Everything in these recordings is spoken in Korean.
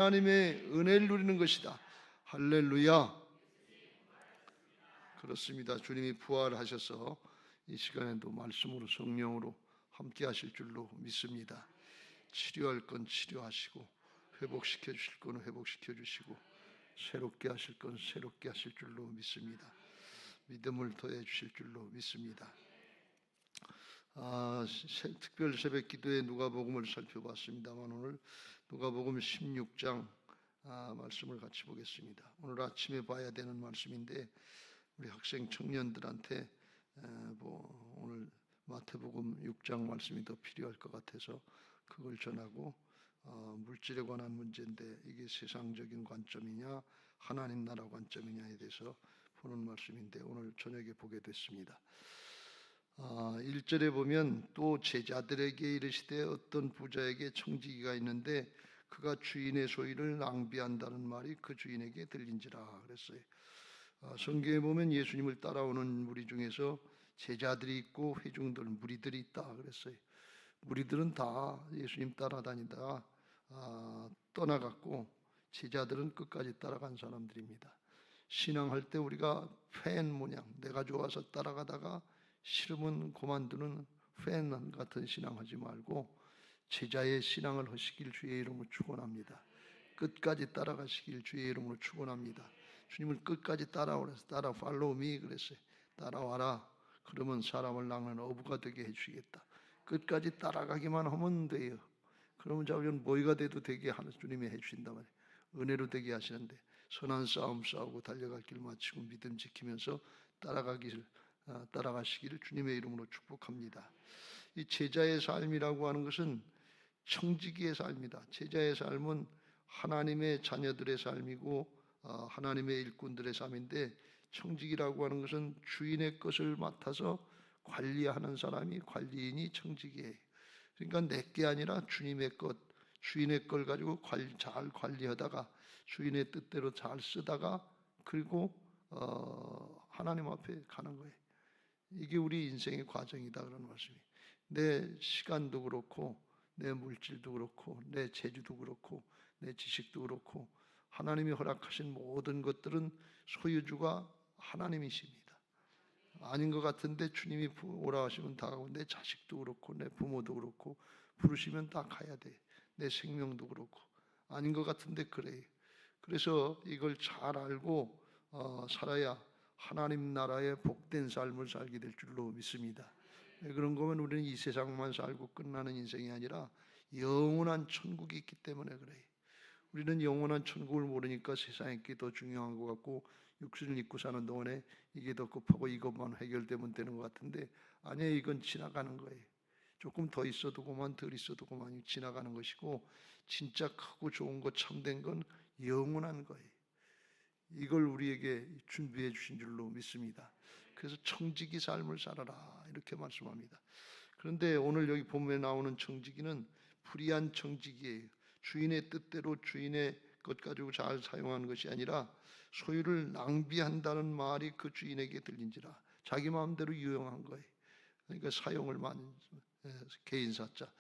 하나님의 은혜를 누리는 것이다. 할렐루야. 그렇습니다. 주님이 부활하셔서 이 시간에도 말씀으로 성령으로 함께 하실 줄로 믿습니다. 치료할 건 치료하시고 회복시켜 주실 건 회복시켜 주시고 새롭게 하실 건 새롭게 하실 줄로 믿습니다. 믿음을 더해 주실 줄로 믿습니다. 특별 새벽 기도에 누가복음을 살펴봤습니다만 오늘 누가복음 16장 말씀을 같이 보겠습니다. 오늘 아침에 봐야 되는 말씀인데 우리 학생 청년들한테 오늘 마태복음 6장 말씀이 더 필요할 것 같아서 그걸 전하고 물질에 관한 문제인데 이게 세상적인 관점이냐 하나님 나라 관점이냐에 대해서 보는 말씀인데 오늘 저녁에 보게 됐습니다. 1절에 보면 또 제자들에게 이르시되 어떤 부자에게 청지기가 있는데 그가 주인의 소유를 낭비한다는 말이 그 주인에게 들린지라 그랬어요. 성경에 보면 예수님을 따라오는 무리 중에서 제자들이 있고 회중들, 무리들이 있다 그랬어요. 무리들은 다 예수님 따라다니다가 떠나갔고 제자들은 끝까지 따라간 사람들입니다. 신앙할 때 우리가 팬 모양, 내가 좋아서 따라가다가 싫으면 그만두는 팬 같은 신앙하지 말고 제자의 신앙을 하시길 주의 이름으로 축원합니다. 끝까지 따라가시길 주의 이름으로 축원합니다. 주님을 끝까지 따라오래서 따라 팔로우 미 그랬어요. 따라와라. 그러면 사람을 낚는 어부가 되게 해주시겠다. 끝까지 따라가기만 하면 돼요. 그러면 자기는 뭐가 돼도 되게 하는 주님이 해주신단 말이에요. 은혜로 되게 하시는데 선한 싸움 싸우고 달려갈 길 마치고 믿음 지키면서 따라가시기를 주님의 이름으로 축복합니다. 이 제자의 삶이라고 하는 것은 청지기의 삶이다. 제자의 삶은 하나님의 자녀들의 삶이고 하나님의 일꾼들의 삶인데 청지기라고 하는 것은 주인의 것을 맡아서 관리하는 사람이 관리인이 청지기예요. 그러니까 내게 아니라 주님의 것, 주인의 걸 가지고 잘 관리하다가 주인의 뜻대로 잘 쓰다가 그리고 하나님 앞에 가는 거예요. 이게 우리 인생의 과정이다 그런 말씀이에요. 내 시간도 그렇고 내 물질도 그렇고 내 재주도 그렇고 내 지식도 그렇고 하나님이 허락하신 모든 것들은 소유주가 하나님이십니다. 아닌 것 같은데 주님이 오라 하시면 다 가고 내 자식도 그렇고 내 부모도 그렇고 부르시면 다 가야 돼. 내 생명도 그렇고 아닌 것 같은데 그래요. 그래서 이걸 잘 알고 살아야 하나님 나라의 복된 삶을 살게 될 줄로 믿습니다. 그런 거면 우리는 이 세상만 살고 끝나는 인생이 아니라 영원한 천국이 있기 때문에 그래요. 우리는 영원한 천국을 모르니까 세상에 게 더 중요한 것 같고 육신을 입고 사는 동안에 이게 더 급하고 이것만 해결되면 되는 것 같은데 아니에요. 이건 지나가는 거예요. 조금 더 있어도 그만 덜 있어도 그만 지나가는 것이고 진짜 크고 좋은 것 참된 건 영원한 거예요. 이걸 우리에게 준비해 주신 줄로 믿습니다. 그래서 청지기 삶을 살아라 이렇게 말씀합니다. 그런데 오늘 여기 본문에 나오는 청지기는 불의한 청지기예요. 주인의 뜻대로 주인의 것 가지고 잘 사용하는 것이 아니라 소유를 낭비한다는 말이 그 주인에게 들린지라 자기 마음대로 유용한 거예요. 그러니까 사용을 많이 개인사자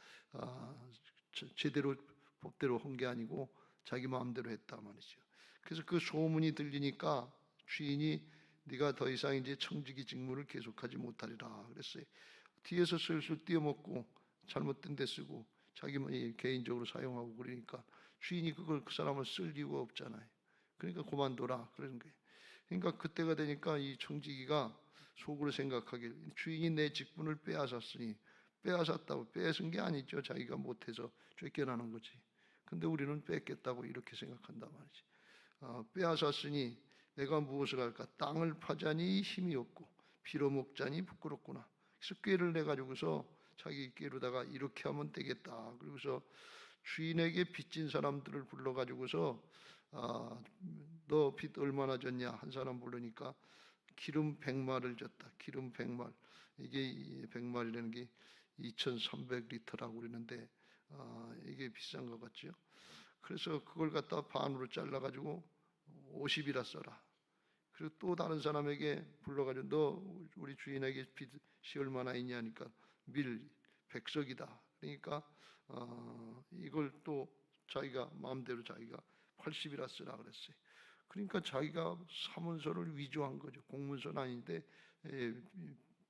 제대로 법대로 한 게 아니고 자기 마음대로 했다 말이죠. 그래서 그 소문이 들리니까 주인이 네가 더 이상 이제 청지기 직무를 계속하지 못하리라 그랬어요. 뒤에서 슬슬 띄어먹고 잘못된 데 쓰고 자기만이 개인적으로 사용하고 그러니까 주인이 그걸 그 사람을 쓸 이유가 없잖아요. 그러니까 그만둬라 그러는 거예요. 그러니까 그때가 되니까 이 청지기가 속으로 생각하길 주인이 내 직분을 빼앗았으니 빼앗았다고 뺏은 게 아니죠. 자기가 못해서 쫓겨나는 거지. 근데 우리는 뺏겠다고 이렇게 생각한단 말이지. 빼앗았으니 내가 무엇을 할까? 땅을 파자니 힘이 없고 빌어먹자니 부끄럽구나. 그래서 꾀를 내가지고서 자기 꾀로다가 이렇게 하면 되겠다. 그러고서 주인에게 빚진 사람들을 불러가지고서 너 빚 얼마나 졌냐? 한 사람 부르니까 기름 100말을 졌다. 기름 100말. 이게 100말이라는 게 2,300리터라고 그러는데 이게 비싼 것 같죠? 그래서 그걸 갖다 반으로 잘라가지고 50이라 써라. 그리고 또 다른 사람에게 불러가지고 너 우리 주인에게 빚이 얼마나 있냐니까 밀 100석이다. 그러니까 이걸 또 자기가 마음대로 자기가 80이라 쓰라 그랬어요. 그러니까 자기가 사문서를 위조한 거죠. 공문서는 아닌데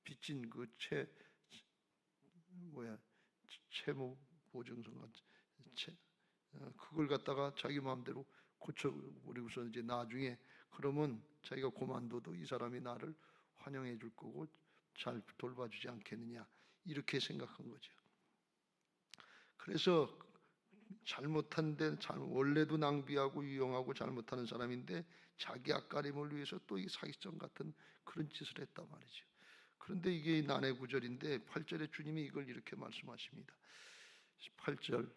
빚진 그 채무 보증서가 그걸 갖다가 자기 마음대로 고쳐버리고서 이제 나중에 그러면 자기가 고만둬도 이 사람이 나를 환영해 줄 거고 잘 돌봐주지 않겠느냐 이렇게 생각한 거죠. 그래서 잘못한 데 원래도 낭비하고 유용하고 잘못하는 사람인데 자기 앞가림을 위해서 또 이 사기성 같은 그런 짓을 했단 말이죠. 그런데 이게 난해 구절인데 8절에 주님이 이걸 이렇게 말씀하십니다. 8절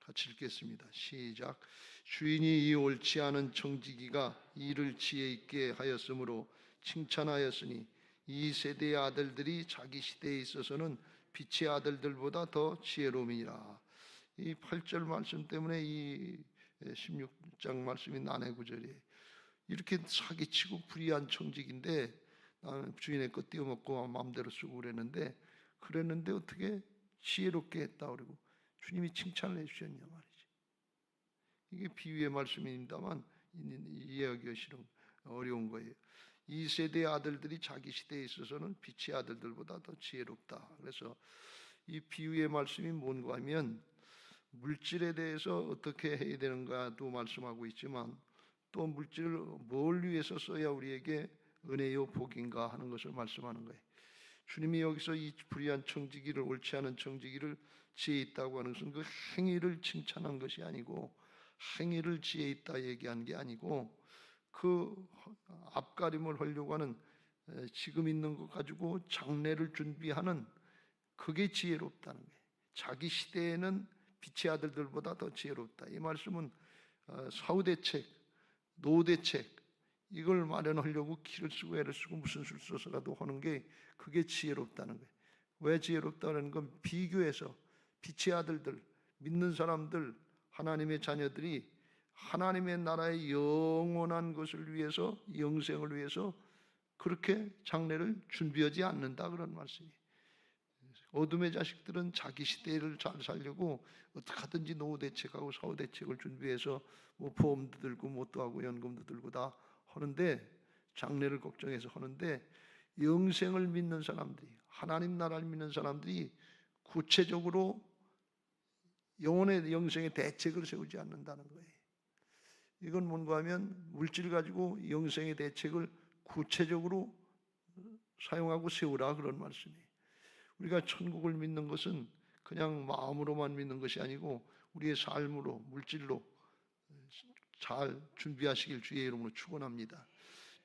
같이 읽겠습니다. 시작. 주인이 이 옳지 않은 청지기가 이를 지혜 있게 하였으므로 칭찬하였으니 이 세대의 아들들이 자기 시대에 있어서는 빛의 아들들보다 더 지혜로움이라. 이 8절 말씀 때문에 이 16장 말씀이 난해 구절이에요. 이렇게 사기치고 불의한 청직인데 나는 주인의 것 띄워먹고 마음대로 쓰고 그랬는데 어떻게 지혜롭게 했다 그러고 주님이 칭찬을 해주셨냐 말이지. 이게 비유의 말씀입니다만 이해하기가 어려운 거예요. 이 세대의 아들들이 자기 시대에 있어서는 빛의 아들들보다 더 지혜롭다. 그래서 이 비유의 말씀이 뭔가 하면 물질에 대해서 어떻게 해야 되는가도 말씀하고 있지만 또 물질을 뭘 위해서 써야 우리에게 은혜요 복인가 하는 것을 말씀하는 거예요. 주님이 여기서 이 불의한 청지기를 옳지 않은 청지기를 지혜 있다고 하는 것은 그 행위를 칭찬한 것이 아니고 행위를 지혜 있다 얘기한 게 아니고 그 앞가림을 하려고 하는 지금 있는 것 가지고 장래를 준비하는 그게 지혜롭다는 거예요. 자기 시대에는 빛의 아들들보다 더 지혜롭다. 이 말씀은 사후대책, 노후대책 이걸 마련하려고 기를 쓰고 애를 쓰고 무슨 수를 써서라도 하는 게 그게 지혜롭다는 거예요. 왜 지혜롭다는 건 비교해서 빛의 아들들, 믿는 사람들, 하나님의 자녀들이 하나님의 나라의 영원한 것을 위해서 영생을 위해서 그렇게 장래를 준비하지 않는다 그런 말씀이에요. 어둠의 자식들은 자기 시대를 잘 살려고 어떻게 하든지 노후 대책하고 사후 대책을 준비해서 뭐 보험도 들고 뭣도 하고 연금도 들고 다 하는데 장래를 걱정해서 하는데 영생을 믿는 사람들이 하나님 나라를 믿는 사람들이 구체적으로 영혼의 영생의 대책을 세우지 않는다는 거예요. 이건 뭔가 하면 물질 가지고 영생의 대책을 구체적으로 사용하고 세우라 그런 말씀이에요. 우리가 천국을 믿는 것은 그냥 마음으로만 믿는 것이 아니고 우리의 삶으로 물질로 잘 준비하시길 주의 이름으로 축원합니다.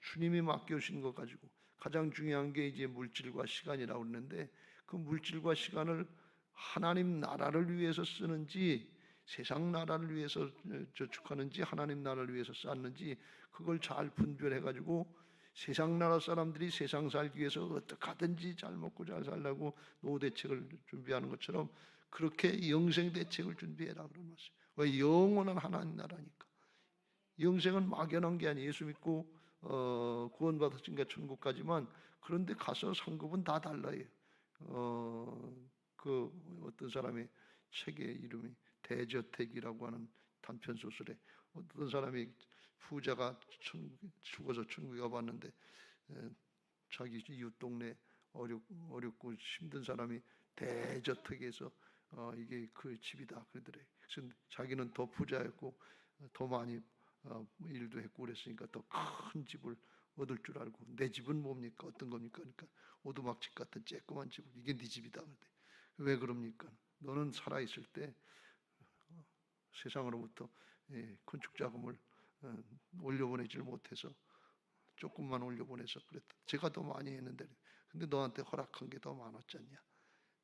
주님이 맡겨주신 것 가지고 가장 중요한 게 이제 물질과 시간이라고 그러는데 그 물질과 시간을 하나님 나라를 위해서 쓰는지 세상 나라를 위해서 저축하는지 하나님 나라를 위해서 쌓는지 그걸 잘 분별해 가지고 세상 나라 사람들이 세상 살기 위해서 어떻게 하든지 잘 먹고 잘 살라고 노후 대책을 준비하는 것처럼 그렇게 영생 대책을 준비해라 그런 말씀. 왜 영원한 하나님 나라니까. 영생은 막연한 게 아니에요. 예수 믿고 구원받았으니까 천국 가지만 그런데 가서 상급은 다 달라요. 그 어떤 사람의 책의 이름이 대저택이라고 하는 단편 소설에 어떤 사람이 부자가 죽어서 천국에 가봤는데 자기 이웃 동네 어렵고 힘든 사람이 대저택에서 이게 그 집이다 그러더래. 그래서 자기는 더 부자였고 더 많이 일도 했고 그랬으니까 더 큰 집을 얻을 줄 알고 내 집은 뭡니까 어떤 겁니까? 그러니까 오두막집 같은 쬐끄만 집을 이게 네 집이다 그러대. 왜 그럽니까? 너는 살아있을 때 세상으로부터 건축 자금을 올려보내질 못해서 조금만 올려보내서 그랬다. 제가 더 많이 했는데 근데 너한테 허락한 게 더 많았잖냐.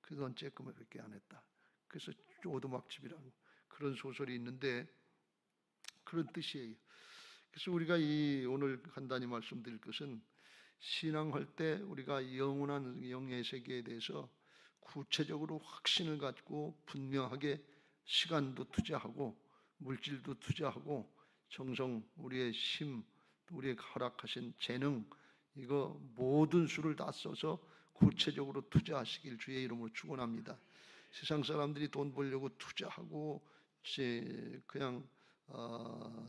그래서 넌 쬐끔밖에 안 했다. 그래서 오두막집이라는 그런 소설이 있는데 그런 뜻이에요. 그래서 우리가 이 오늘 간단히 말씀드릴 것은 신앙할 때 우리가 영원한 영의 세계에 대해서 구체적으로 확신을 갖고 분명하게 시간도 투자하고 물질도 투자하고 정성, 우리의 힘, 우리의 허락하신 재능 이거 모든 수를 다 써서 구체적으로 투자하시길 주의 이름으로 축원합니다. 세상 사람들이 돈 벌려고 투자하고 그냥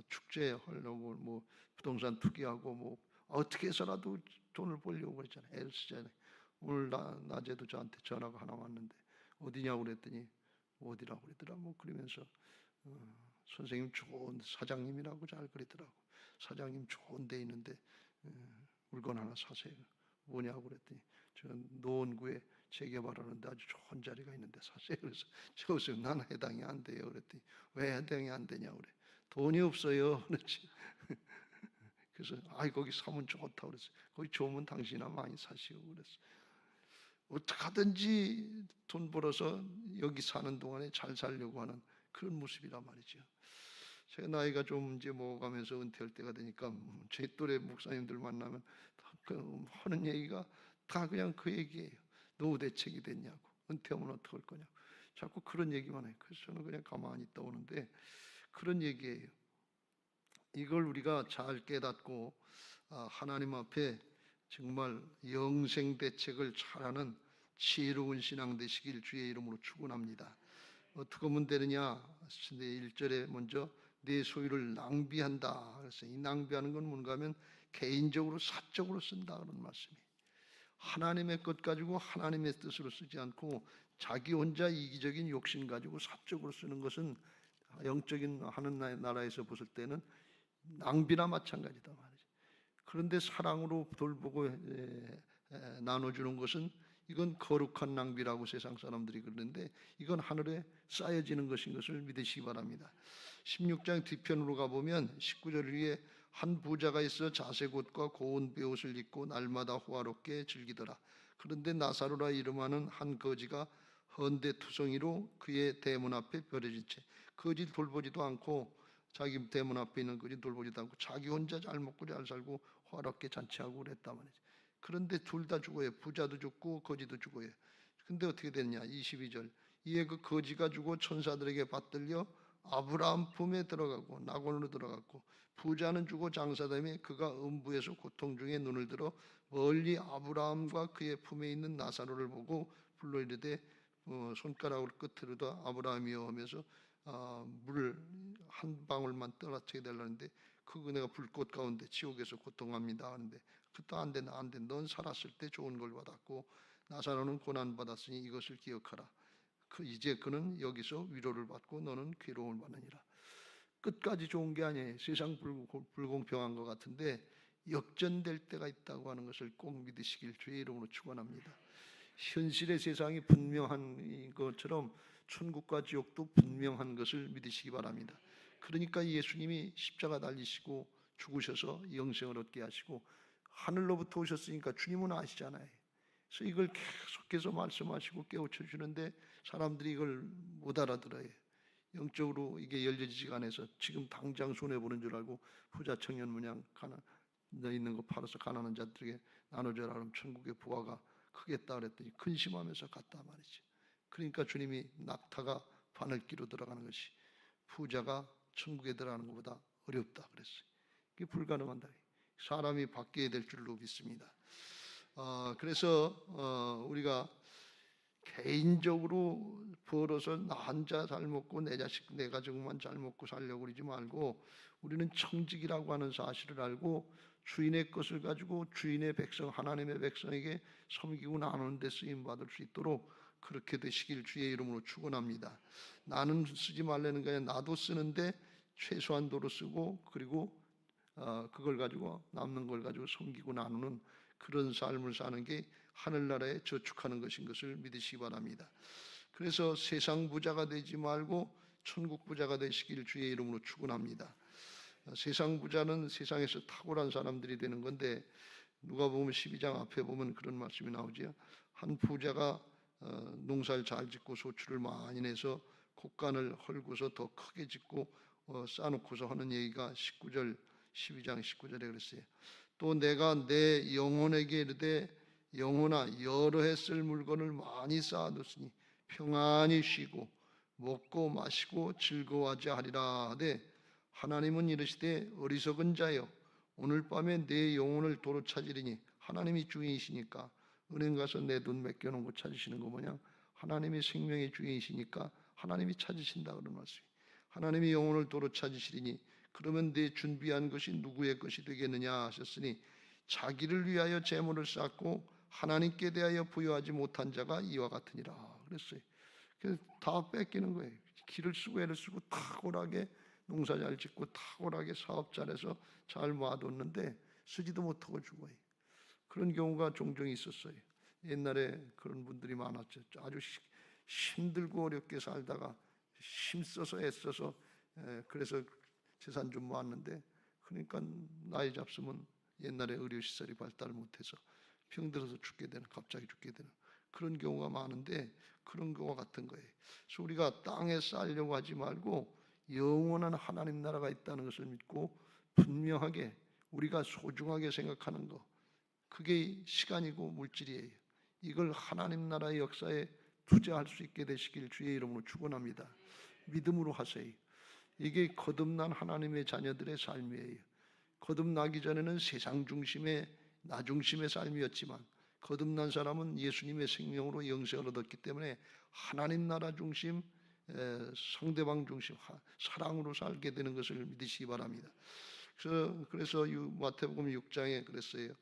축제 하려고 뭐 부동산 투기하고 뭐 어떻게 해서라도 돈을 벌려고 그랬잖아요. 애를 쓰잖아요. 오늘 낮에도 저한테 전화가 하나 왔는데 어디냐고 그랬더니 어디라고 그러더라 뭐 그러면서 선생님 좋은 사장님이라고 잘 그랬더라고. 사장님 좋은 데 있는데 물건 하나 사세요. 뭐냐고 그랬더니 저 노원구에 재개발하는데 아주 좋은 자리가 있는데 사세요. 그래서 저기서 나는 해당이 안 돼요. 그랬더니 왜 해당이 안 되냐고 그래. 돈이 없어요. 그렇지. 그래서 거기 사면 좋다 그랬어. 거기 좋으면 당신이나 많이 사시오 그랬어. 어떻게 하든지 돈 벌어서 여기 사는 동안에 잘 살려고 하는 그런 모습이란 말이죠. 제가 나이가 좀 이제 먹어가면서 은퇴할 때가 되니까 제 또래 목사님들 만나면 하는 얘기가 다 그냥 그 얘기예요. 노후 대책이 됐냐고, 은퇴하면 어떡할 거냐고, 자꾸 그런 얘기만 해요. 그래서 저는 그냥 가만히 있다 오는데 그런 얘기예요. 이걸 우리가 잘 깨닫고 하나님 앞에 정말 영생 대책을 잘하는 지혜로운 신앙 되시길 주의 이름으로 축원합니다. 어떻게 하면 되느냐? 1절에 먼저 내 소유를 낭비한다. 그래서 이 낭비하는 건 뭔가 하면 개인적으로 사적으로 쓴다 그런 말씀이에요. 하나님의 것 가지고 하나님의 뜻으로 쓰지 않고 자기 혼자 이기적인 욕심 가지고 사적으로 쓰는 것은 영적인 하는 나라에서 봤을 때는 낭비나 마찬가지다 말이죠. 그런데 사랑으로 돌보고 나눠주는 것은 이건 거룩한 낭비라고 세상 사람들이 그러는데 이건 하늘에 쌓여지는 것인 것을 믿으시기 바랍니다. 16장 뒤편으로 가보면 19절 위에 한 부자가 있어 자색옷과 고운 베옷을 입고 날마다 호화롭게 즐기더라. 그런데 나사로라 이름하는 한 거지가 헌데투성이로 그의 대문 앞에 버려진 채 거지 돌보지도 않고 자기 대문 앞에 있는 거지 돌보지도 않고 자기 혼자 잘 먹고 잘 살고 호화롭게 잔치하고 그랬단 말이죠. 그런데 둘 다 죽어요. 부자도 죽고 거지도 죽어요. 근데 어떻게 됐냐? 22절 이에 그 거지가 죽어 천사들에게 받들려 아브라함 품에 들어가고 낙원으로 들어갔고 부자는 죽어 장사됨에 그가 음부에서 고통 중에 눈을 들어 멀리 아브라함과 그의 품에 있는 나사로를 보고 불러 이르되 손가락으로 끝으로다 아브라함이여 하면서 물 한 방울만 떨어뜨려 달라는데 그거 내가 불꽃 가운데 지옥에서 고통합니다 하는데 그것도 안 된다 안 된다. 넌 살았을 때 좋은 걸 받았고 나사로는 고난 받았으니 이것을 기억하라. 이제 그는 여기서 위로를 받고 너는 괴로움을 받느니라. 끝까지 좋은 게 아니에요. 세상 불공평한 것 같은데 역전될 때가 있다고 하는 것을 꼭 믿으시길 주의 이름으로 축원합니다. 현실의 세상이 분명한 것처럼 천국과 지옥도 분명한 것을 믿으시기 바랍니다. 그러니까 예수님이 십자가 달리시고 죽으셔서 영생을 얻게 하시고 하늘로부터 오셨으니까 주님은 아시잖아요. 그래서 이걸 계속해서 말씀하시고 깨우쳐 주는데 사람들이 이걸 못 알아들어요. 영적으로 이게 열려지지가 않아서 지금 당장 손해보는 줄 알고 부자 청년 문양 너 있는 거 팔아서 가난한 자들에게 나눠줘라 그러면 천국의 부하가 크겠다 그랬더니 근심하면서 갔다 말이지. 그러니까 주님이 낙타가 바늘기로 들어가는 것이 부자가 천국에 들어가는 것보다 어렵다 그랬어요. 그게 불가능한다. 사람이 바뀌어야 될 줄로 믿습니다. 그래서 우리가 개인적으로 벌어서 나 혼자 잘 먹고 내 자식 내 가족만 잘 먹고 살려고 그러지 말고 우리는 청직이라고 하는 사실을 알고 주인의 것을 가지고 주인의 백성 하나님의 백성에게 섬기고 나누는 데 쓰임 받을 수 있도록 그렇게 되시길 주의 이름으로 축원합니다. 나는 쓰지 말라는 게 아니라 나도 쓰는데 최소한도로 쓰고 그리고 그걸 가지고 남는 걸 가지고 섬기고 나누는 그런 삶을 사는 게 하늘나라에 저축하는 것인 것을 믿으시기 바랍니다. 그래서 세상 부자가 되지 말고 천국 부자가 되시길 주의 이름으로 축원합니다. 세상 부자는 세상에서 탁월한 사람들이 되는 건데 누가 보면 12장 앞에 보면 그런 말씀이 나오지요. 한 부자가 농사를 잘 짓고 소출을 많이 내서 곡간을 헐고서 더 크게 짓고 쌓아놓고서 하는 얘기가 12장 19절에 그랬어요. 또 내가 내 영혼에게 이르되 영혼아 여러 해 쓸 물건을 많이 쌓아뒀으니 평안히 쉬고 먹고 마시고 즐거워하자 하리라 하되 하나님은 이르시되 어리석은 자여 오늘 밤에 내 영혼을 도로 찾으리니 하나님이 주인이시니까 은행 가서 내 돈 맡겨놓은 거 찾으시는 거 뭐냐 하나님이 생명의 주인이시니까 하나님이 찾으신다 그런 말씀이. 하나님이 영혼을 도로 찾으시리니 그러면 내 준비한 것이 누구의 것이 되겠느냐 하셨으니 자기를 위하여 재물을 쌓고 하나님께 대하여 부여하지 못한 자가 이와 같으니라 그랬어요. 그래서 다 뺏기는 거예요. 기를 쓰고 애를 쓰고 탁월하게 농사 잘 짓고 탁월하게 사업 잘해서 잘 모아뒀는데 쓰지도 못하고 죽어요. 그런 경우가 종종 있었어요. 옛날에 그런 분들이 많았죠. 아주 힘들고 어렵게 살다가 힘써서 애써서 그래서 재산 좀 모았는데 그러니까 나이 잡수면 옛날에 의료시설이 발달 못해서 병들어서 죽게 되는, 갑자기 죽게 되는 그런 경우가 많은데 그런 경우와 같은 거예요. 그래서 우리가 땅에 쌓으려고 하지 말고 영원한 하나님 나라가 있다는 것을 믿고 분명하게 우리가 소중하게 생각하는 것, 그게 시간이고 물질이에요. 이걸 하나님 나라의 역사에 투자할 수 있게 되시길 주의 이름으로 축원합니다. 믿음으로 하세요. 이게 거듭난 하나님의 자녀들의 삶이에요. 거듭나기 전에는 세상 중심의 나 중심의 삶이었지만 거듭난 사람은 예수님의 생명으로 영생을 얻었기 때문에 하나님 나라 중심, 상대방 중심, 사랑으로 살게 되는 것을 믿으시기 바랍니다. 그래서 마태복음 6장에 그랬어요.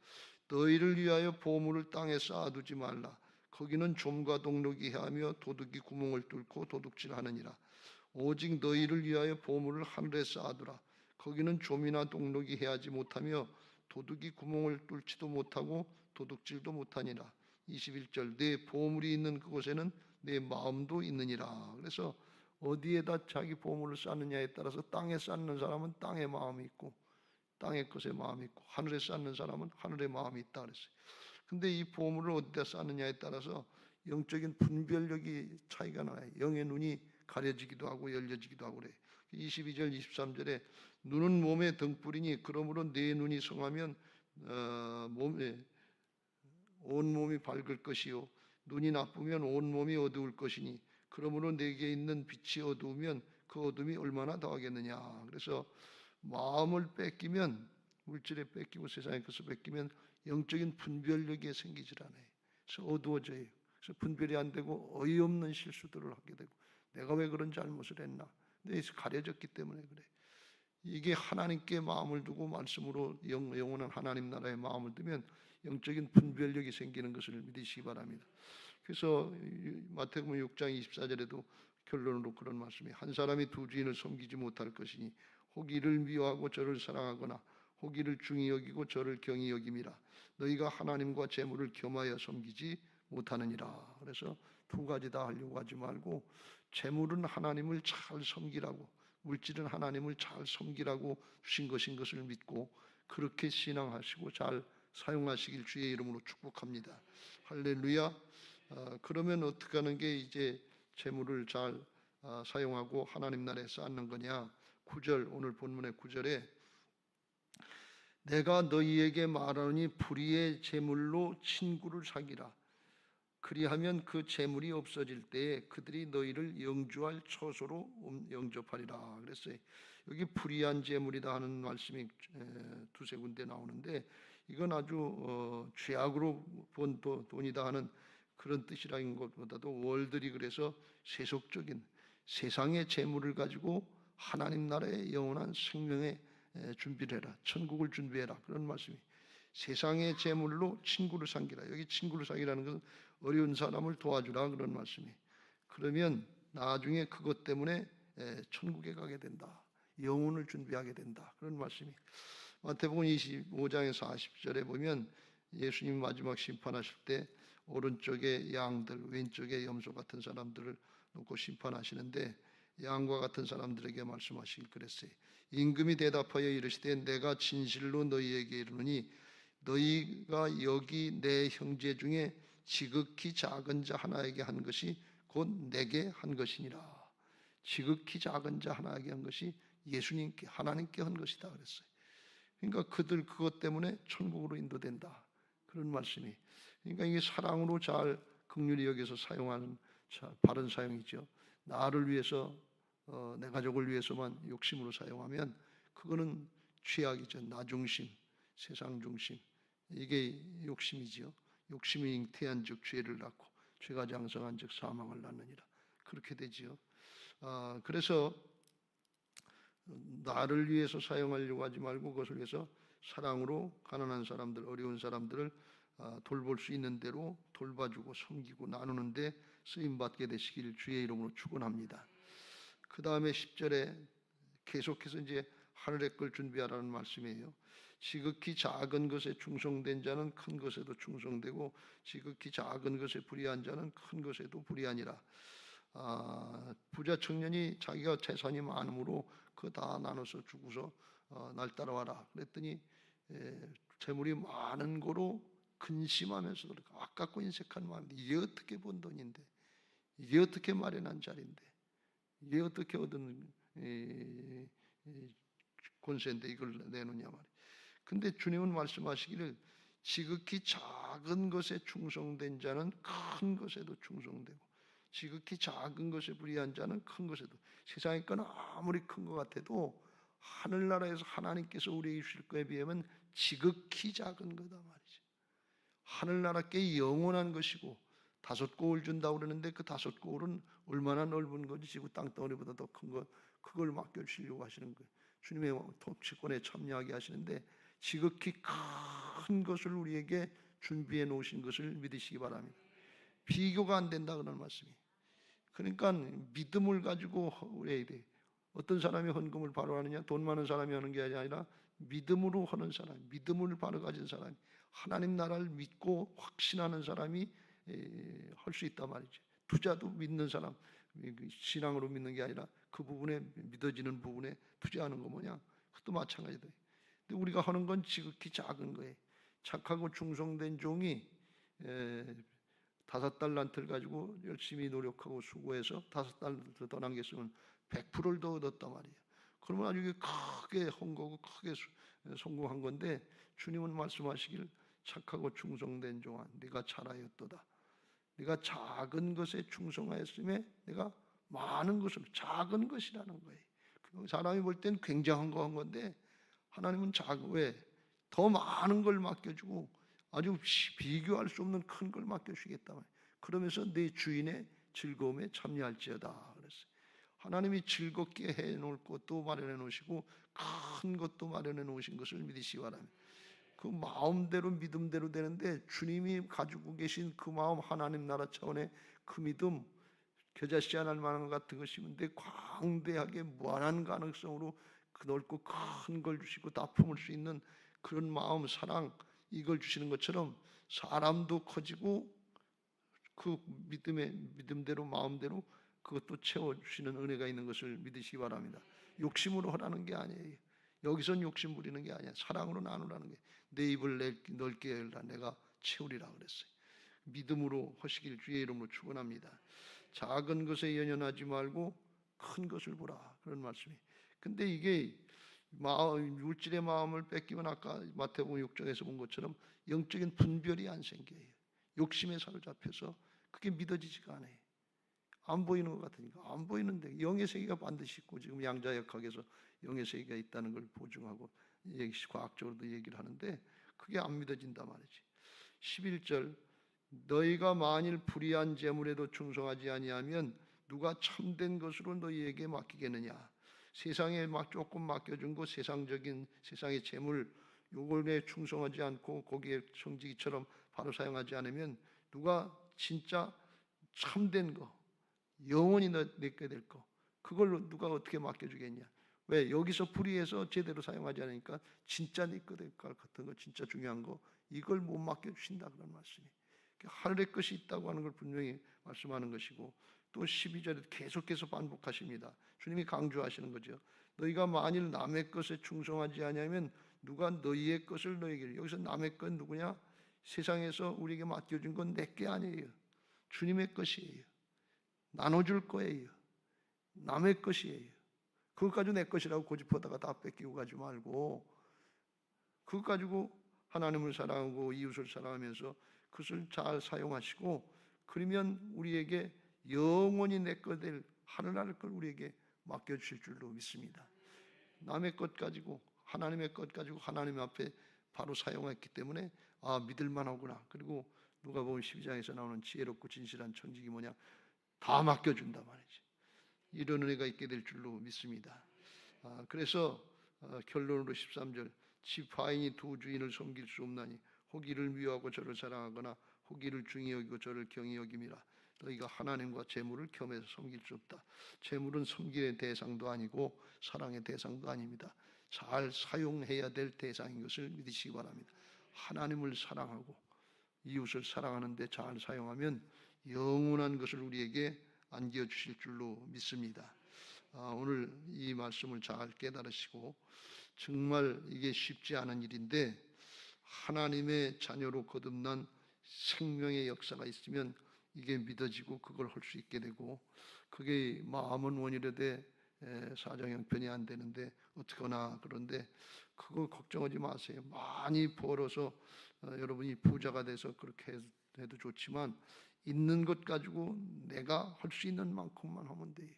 너희를 위하여 보물을 땅에 쌓아두지 말라. 거기는 좀과 동록이 해하며 도둑이 구멍을 뚫고 도둑질하느니라. 오직 너희를 위하여 보물을 하늘에 쌓아두라. 거기는 좀이나 동록이 해하지 못하며 도둑이 구멍을 뚫지도 못하고 도둑질도 못하니라. 21절 내 보물이 있는 그곳에는 내 마음도 있느니라. 그래서 어디에다 자기 보물을 쌓느냐에 따라서 땅에 쌓는 사람은 땅에 마음이 있고 땅의 것에 마음이 있고 하늘에 쌓는 사람은 하늘에 마음이 있다 그랬어요. 근데 이 보물을 어디다 쌓느냐에 따라서 영적인 분별력이 차이가 나요. 영의 눈이 가려지기도 하고 열려지기도 하고 그래요. 22절 23절에 눈은 몸의 등불이니 그러므로 내 눈이 성하면 온 몸이 밝을 것이요 눈이 나쁘면 온 몸이 어두울 것이니 그러므로 내게 있는 빛이 어두우면 그 어둠이 얼마나 더하겠느냐. 그래서 마음을 뺏기면 물질에 뺏기고 세상의 것을 뺏기면 영적인 분별력이 생기질 않아요. 그래서 어두워져요. 그래서 분별이 안 되고 어이없는 실수들을 하게 되고 내가 왜 그런 잘못을 했나. 근데 가려졌기 때문에 그래. 이게 하나님께 마음을 두고 말씀으로 영원한 하나님 나라에 마음을 두면 영적인 분별력이 생기는 것을 믿으시기 바랍니다. 그래서 마태복음 6장 24절에도 결론으로 그런 말씀이 한 사람이 두 주인을 섬기지 못할 것이니 혹 이를 미워하고 저를 사랑하거나 혹 이를 중히 여기고 저를 경히 여김이라. 너희가 하나님과 재물을 겸하여 섬기지 못하느니라. 그래서 두 가지 다 하려고 하지 말고 재물은 하나님을 잘 섬기라고, 물질은 하나님을 잘 섬기라고 주신 것인 것을 믿고 그렇게 신앙하시고 잘 사용하시길 주의 이름으로 축복합니다. 할렐루야. 그러면 어떻게 하는 게 이제 재물을 잘 사용하고 하나님 나라에 쌓는 거냐. 9절 오늘 본문의 9절에 내가 너희에게 말하노니 불의의 재물로 친구를 사귀라. 그리하면 그 재물이 없어질 때에 그들이 너희를 영주할 처소로 영접하리라 그랬어요. 여기 불의한 재물이다 하는 말씀이 두세 군데 나오는데 이건 아주 죄악으로 본 돈이다 하는 그런 뜻이라는 것보다도 월들이 그래서 세속적인 세상의 재물을 가지고 하나님 나라의 영원한 생명의 준비를 해라. 천국을 준비해라. 그런 말씀이. 세상의 재물로 친구를 사귀라. 여기 친구를 사귀라는 것은 어려운 사람을 도와주라 그런 말씀이. 그러면 나중에 그것 때문에 천국에 가게 된다. 영혼을 준비하게 된다. 그런 말씀이. 마태복음 25장에서 40절에 보면 예수님 마지막 심판하실 때 오른쪽에 양들, 왼쪽에 염소 같은 사람들을 놓고 심판하시는데 양과 같은 사람들에게 말씀하시길 그랬어요. 임금이 대답하여 이르시되 내가 진실로 너희에게 이르노니 너희가 여기 내 형제 중에 지극히 작은 자 하나에게 한 것이 곧 내게 한 것이니라. 지극히 작은 자 하나에게 한 것이 예수님께 하나님께 한 것이다 그랬어요. 그러니까 그들 그것 때문에 천국으로 인도된다. 그런 말씀이. 그러니까 이게 사랑으로 잘 긍휼히 여기서 사용하는 바른 사용이죠. 나를 위해서 내 가족을 위해서만 욕심으로 사용하면 그거는 죄악이죠. 나 중심, 세상 중심. 이게 욕심이지요. 욕심이 잉태한 즉 죄를 낳고 죄가 장성한즉 사망을 낳느니라. 그렇게 되지요. 그래서 나를 위해서 사용하려고 하지 말고 그것을 위해서 사랑으로 가난한 사람들, 어려운 사람들을 돌볼 수 있는 대로 돌봐주고 섬기고 나누는데 쓰임받게 되시길 주의 이름으로 축원합니다. 그 다음에 10절에 계속해서 이제 하늘의 걸 준비하라는 말씀이에요. 지극히 작은 것에 충성된 자는 큰 것에도 충성되고 지극히 작은 것에 불의한 자는 큰 것에도 불의하니라. 부자 청년이 자기가 재산이 많으므로 그거 다 나눠서 주고서 날 따라와라 그랬더니 재물이 많은 거로 근심하면서도 아깝고 인색한 마음인데 이게 어떻게 번 돈인데 이게 어떻게 마련한 자리인데 이게 어떻게 얻은 권세인데 이걸 내놓냐 말이에요. 근데 주님은 말씀하시기를 지극히 작은 것에 충성된 자는 큰 것에도 충성되고 지극히 작은 것에 불의한 자는 큰 것에도 세상의 건 아무리 큰 것 같아도 하늘나라에서 하나님께서 우리에게 주실 것에 비하면 지극히 작은 거다 말이지. 하늘나라께 영원한 것이고 5고을 준다고 그러는데 그 5고을은 얼마나 넓은 거지 지구 땅덩어리보다 더 큰 거 그걸 맡겨주시려고 하시는 거예요. 주님의 통치권에 참여하게 하시는데 지극히 큰 것을 우리에게 준비해 놓으신 것을 믿으시기 바랍니다. 비교가 안 된다 그런 말씀이. 그러니까 믿음을 가지고 해야 돼. 어떤 사람이 헌금을 바로 하느냐? 돈 많은 사람이 하는 게 아니라 믿음으로 하는 사람, 믿음을 바로 가진 사람, 하나님 나라를 믿고 확신하는 사람이 할 수 있단 말이죠. 투자도 믿는 사람, 신앙으로 믿는 게 아니라 그 부분에 믿어지는 부분에 투자하는 거 뭐냐? 그것도 마찬가지다. 근데 우리가 하는 건 지극히 작은 거예요. 착하고 충성된 종이 5달란트를 가지고 열심히 노력하고 수고해서 5달란트 더 남겼으면 100%를 더 얻었단 말이에요. 그러면 아주 크게 한 거고 크게 성공한 건데 주님은 말씀하시길 착하고 충성된 종아 네가 잘하였도다. 네가 작은 것에 충성하였음에 내가 많은 것을 작은 것이라는 거예요. 사람이 볼 땐 굉장한 거 한 건데 하나님은 작은 왜? 더 많은 걸 맡겨주고 아주 비교할 수 없는 큰 걸 맡겨주시겠다. 그러면서 내 주인의 즐거움에 참여할지어다 그랬어요. 하나님이 즐겁게 해놓을 것도 마련해 놓으시고 큰 것도 마련해 놓으신 것을 믿으시기 바랍니다. 그 마음대로 믿음대로 되는데 주님이 가지고 계신 그 마음 하나님 나라 차원의 그 믿음 겨자씨 안 할 만한 것 같은 것이는데 광대하게 무한한 가능성으로 그 넓고 큰 걸 주시고 다 품을 수 있는 그런 마음 사랑 이걸 주시는 것처럼 사람도 커지고 그 믿음대로 마음대로 그것도 채워주시는 은혜가 있는 것을 믿으시기 바랍니다. 욕심으로 하라는 게 아니에요. 여기선 욕심 부리는 게 아니야. 사랑으로 나누라는 게 내 입을 넓게 열라 내가 채우리라 그랬어요. 믿음으로 하시길 주의 이름으로 축원합니다. 작은 것에 연연하지 말고 큰 것을 보라 그런 말씀이. 근데 이게 물질의 마음을 뺏기면 아까 마태복음 6장에서 본 것처럼 영적인 분별이 안 생겨요. 욕심에 사로잡혀서 그게 믿어지지가 않아요. 안 보이는 것 같으니까 안 보이는데 영의 세계가 반드시 있고 지금 양자역학에서 영의 세계가 있다는 걸 보증하고 과학적으로도 얘기를 하는데 그게 안 믿어진단 말이지. 11절 너희가 만일 불의한 재물에도 충성하지 아니하면 누가 참된 것으로 너희에게 맡기겠느냐. 세상에 조금 맡겨준 거 세상적인 세상의 재물 요걸에 충성하지 않고 거기에 청지기처럼 바로 사용하지 않으면 누가 진짜 참된 거 영원히 내게 될 거 그걸 누가 어떻게 맡겨주겠냐. 왜? 여기서 불의해서 제대로 사용하지 않으니까 진짜 내 거 될 것 같은 거 진짜 중요한 거 이걸 못 맡겨주신다 그런 말씀이. 하늘의 것이 있다고 하는 걸 분명히 말씀하는 것이고 또 12절에 계속해서 반복하십니다. 주님이 강조하시는 거죠. 너희가 만일 남의 것에 충성하지 아니하면 누가 너희의 것을 너희에게. 여기서 남의 건 누구냐? 세상에서 우리에게 맡겨준 건 내 게 아니에요. 주님의 것이에요. 나눠줄 거예요. 남의 것이에요. 그것 가지고 내 것이라고 고집하다가 다 뺏기고 가지 말고 그것 가지고 하나님을 사랑하고 이웃을 사랑하면서 그것을 잘 사용하시고 그러면 우리에게 영원히 내 것 될 하늘날 걸 우리에게 맡겨주실 줄로 믿습니다. 남의 것 가지고 하나님의 것 가지고 하나님 앞에 바로 사용했기 때문에 믿을만하구나. 그리고 누가복음 12장에서 나오는 지혜롭고 진실한 청지기 모양 다 맡겨준다 말이지. 이런 은혜가 있게 될 줄로 믿습니다. 그래서 결론으로 13절, 지파인이 두 주인을 섬길 수 없나니 혹 이를 미워하고 저를 사랑하거나 혹 이를 중히 여기고 저를 경히 여김이라. 너희가 하나님과 재물을 겸해서 섬길 수 없다. 재물은 섬김의 대상도 아니고 사랑의 대상도 아닙니다. 잘 사용해야 될 대상인 것을 믿으시기 바랍니다. 하나님을 사랑하고 이웃을 사랑하는데 잘 사용하면 영원한 것을 우리에게 안겨주실 줄로 믿습니다. 오늘 이 말씀을 잘 깨달으시고, 정말 이게 쉽지 않은 일인데 하나님의 자녀로 거듭난 생명의 역사가 있으면 이게 믿어지고 그걸 할 수 있게 되고, 그게 마음은 원이라되 사정 형편이 안 되는데 어떡하나. 그런데 그거 걱정하지 마세요. 많이 벌어서 여러분이 부자가 돼서 그렇게 해도 좋지만 있는 것 가지고 내가 할 수 있는 만큼만 하면 돼요.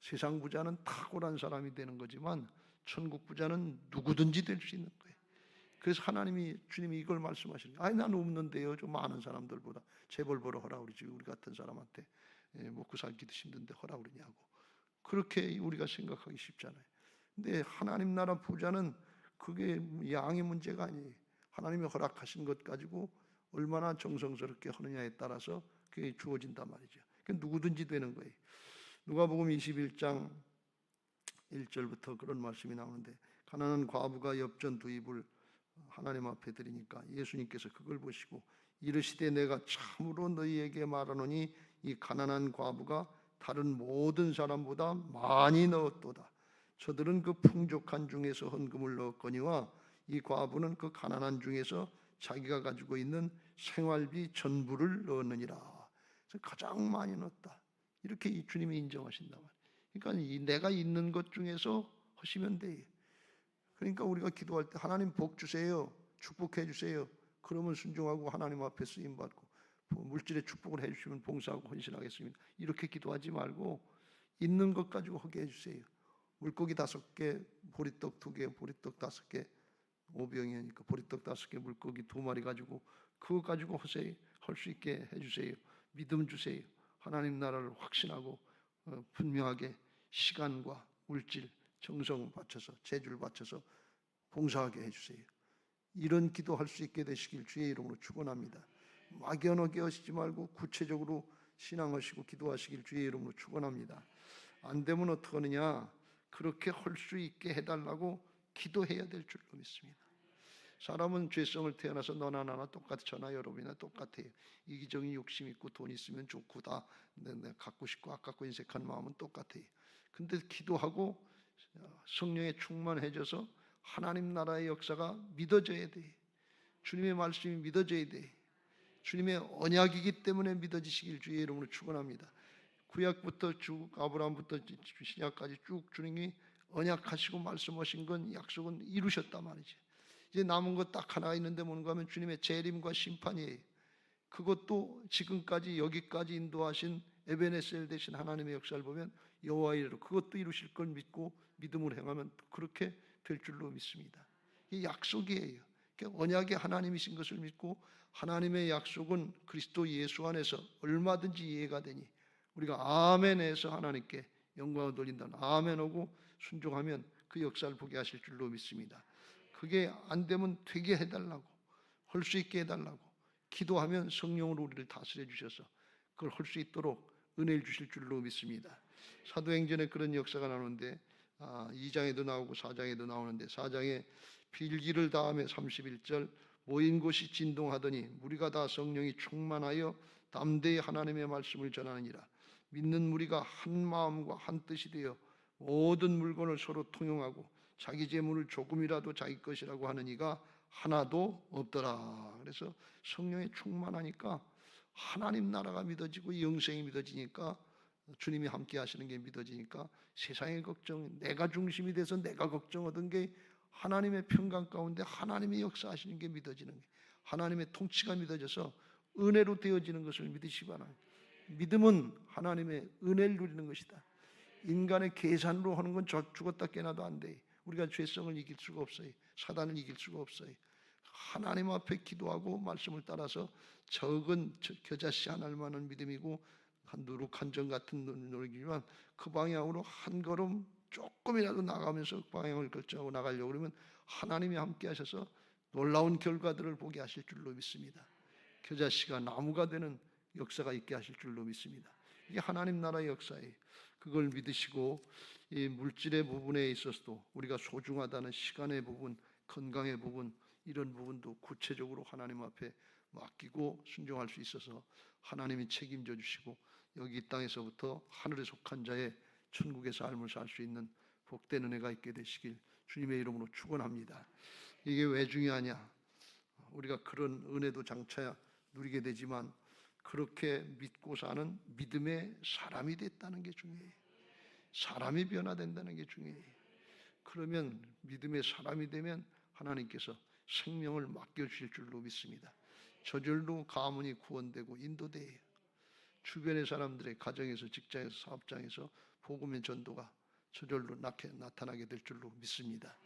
세상 부자는 탁월한 사람이 되는 거지만 천국 부자는 누구든지 될 수 있는 거예요. 그래서 주님이 이걸 말씀하시는 거예요. 난 없는데요. 좀 많은 사람들보다 재벌 벌어 하라 그러지. 우리 같은 사람한테 먹고 살기도 힘든데 하라 그러냐고. 그렇게 우리가 생각하기 쉽잖아요. 근데 하나님 나라 부자는 그게 양의 문제가 아니에요. 하나님이 허락하신 것 가지고 얼마나 정성스럽게 하느냐에 따라서 그게 주어진단 말이죠. 누구든지 되는 거예요. 누가복음 21장 1절부터 그런 말씀이 나오는데, 가난한 과부가 엽전 두 입을 하나님 앞에 드리니까 예수님께서 그걸 보시고 이르시되 내가 참으로 너희에게 말하노니 이 가난한 과부가 다른 모든 사람보다 많이 넣었도다. 저들은 그 풍족한 중에서 헌금을 넣었거니와 이 과부는 그 가난한 중에서 자기가 가지고 있는 생활비 전부를 넣었느니라. 그래서 가장 많이 넣었다. 이렇게 이 주님이 인정하신다 말이에요. 그러니까 내가 있는 것 중에서 하시면 돼요. 그러니까 우리가 기도할 때 하나님 복 주세요, 축복해 주세요. 그러면 순종하고 하나님 앞에 쓰임 받고 물질의 축복을 해주시면 봉사하고 헌신하겠습니다. 이렇게 기도하지 말고 있는 것 가지고 하게 해주세요. 물고기 5개, 보리떡 2개, 보리떡 5개, 5병이니까 보리떡 5개, 물고기 2마리 가지고 그거 가지고 하세요. 할 수 있게 해주세요. 믿음 주세요. 하나님 나라를 확신하고 분명하게 시간과 물질, 정성 바쳐서 재주를 바쳐서 봉사하게 해주세요. 이런 기도할 수 있게 되시길 주의 이름으로 축원합니다. 막연하게 하시지 말고 구체적으로 신앙하시고 기도하시길 주의 이름으로 축원합니다. 안 되면 어떡하느냐? 그렇게 할 수 있게 해달라고 기도해야 될 줄로 믿습니다. 사람은 죄성을 태어나서 너나 나나 똑같아. 저나 여러분이나 똑같아요. 이기적인 욕심 있고 돈 있으면 좋고 다 내가 갖고 싶고 아깝고 인색한 마음은 똑같아요. 근데 기도하고 성령에 충만해져서 하나님 나라의 역사가 믿어져야 돼. 주님의 말씀이 믿어져야 돼. 주님의 언약이기 때문에 믿어지시길 주의 이름으로 축원합니다. 구약부터 쭉 아브라함부터 신약까지 쭉 주님이 언약하시고 말씀하신 건 약속은 이루셨단 말이지. 이제 남은 것 딱 하나 있는데 뭔가 하면 주님의 재림과 심판이에요. 그것도 지금까지 여기까지 인도하신 에베네셀 되신 하나님의 역사를 보면 여호와의 이르로 그것도 이루실 걸 믿고 믿음으로 행하면 그렇게 될 줄로 믿습니다. 이 약속이에요. 언약의 하나님이신 것을 믿고 하나님의 약속은 그리스도 예수 안에서 얼마든지 이해가 되니 우리가 아멘해서 하나님께 영광을 돌린다는 아멘하고 순종하면 그 역사를 보게 하실 줄로 믿습니다. 그게 안 되면 되게 해달라고, 할 수 있게 해달라고 기도하면 성령으로 우리를 다스려 주셔서 그걸 할 수 있도록 은혜를 주실 줄로 믿습니다. 사도행전에 그런 역사가 나오는데 2장에도 나오고 4장에도 나오는데 4장에 빌기를 다음에 31절 모인 곳이 진동하더니 무리가 다 성령이 충만하여 담대히 하나님의 말씀을 전하느니라. 믿는 무리가 한 마음과 한 뜻이 되어 모든 물건을 서로 통용하고 자기 재물을 조금이라도 자기 것이라고 하는 이가 하나도 없더라. 그래서 성령에 충만하니까 하나님 나라가 믿어지고 영생이 믿어지니까 주님이 함께 하시는 게 믿어지니까 세상의 걱정, 내가 중심이 돼서 내가 걱정하던 게 하나님의 평강 가운데 하나님의 역사하시는 게 믿어지는 게 하나님의 통치가 믿어져서 은혜로 되어지는 것을 믿으시기 바랍니다. 믿음은 하나님의 은혜를 누리는 것이다. 인간의 계산으로 하는 건 죽었다 깨나도 안 돼. 우리가 죄성을 이길 수가 없어요. 사단을 이길 수가 없어요. 하나님 앞에 기도하고 말씀을 따라서 적은 겨자씨 하나만한 믿음이고 한 누룩한 점 같은 노력이지만 그 방향으로 한 걸음 조금이라도 나가면서 그 방향을 결정하고 나가려고 그러면 하나님이 함께 하셔서 놀라운 결과들을 보게 하실 줄로 믿습니다. 겨자씨가 나무가 되는 역사가 있게 하실 줄로 믿습니다. 이게 하나님 나라의 역사예요. 그걸 믿으시고 이 물질의 부분에 있어서도 우리가 소중하다는 시간의 부분, 건강의 부분, 이런 부분도 구체적으로 하나님 앞에 맡기고 순종할 수 있어서 하나님이 책임져 주시고 여기 이 땅에서부터 하늘에 속한 자의 천국의 삶을 살 수 있는 복된 은혜가 있게 되시길 주님의 이름으로 축원합니다. 이게 왜 중요하냐? 우리가 그런 은혜도 장차 누리게 되지만 그렇게 믿고 사는 믿음의 사람이 됐다는 게 중요해요. 사람이 변화된다는 게 중요해요. 그러면 믿음의 사람이 되면 하나님께서 생명을 맡겨주실 줄로 믿습니다. 저절로 가문이 구원되고 인도돼요. 주변의 사람들의 가정에서, 직장에서, 사업장에서 복음의 전도가 저절로 나타나게 될 줄로 믿습니다.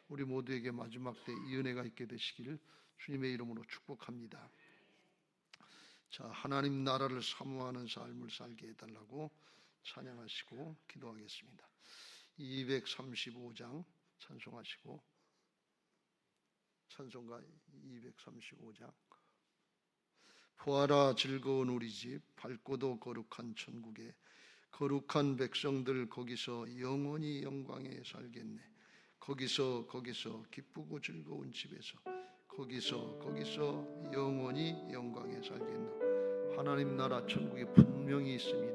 우리 모두에게 마지막 때 이 은혜가 있게 되시기를 주님의 이름으로 축복합니다. 자, 하나님 나라를 사모하는 삶을 살게 해달라고 찬양하시고 기도하겠습니다. 235장 찬송하시고, 찬송가 235장. 보아라 즐거운 우리 집, 밝고도 거룩한 천국에 거룩한 백성들 거기서 영원히 영광에 살겠네. 거기서 기쁘고 즐거운 집에서 거기서 영원히 영광에 살겠네. 하나님 나라 천국에 분명히 있습니다.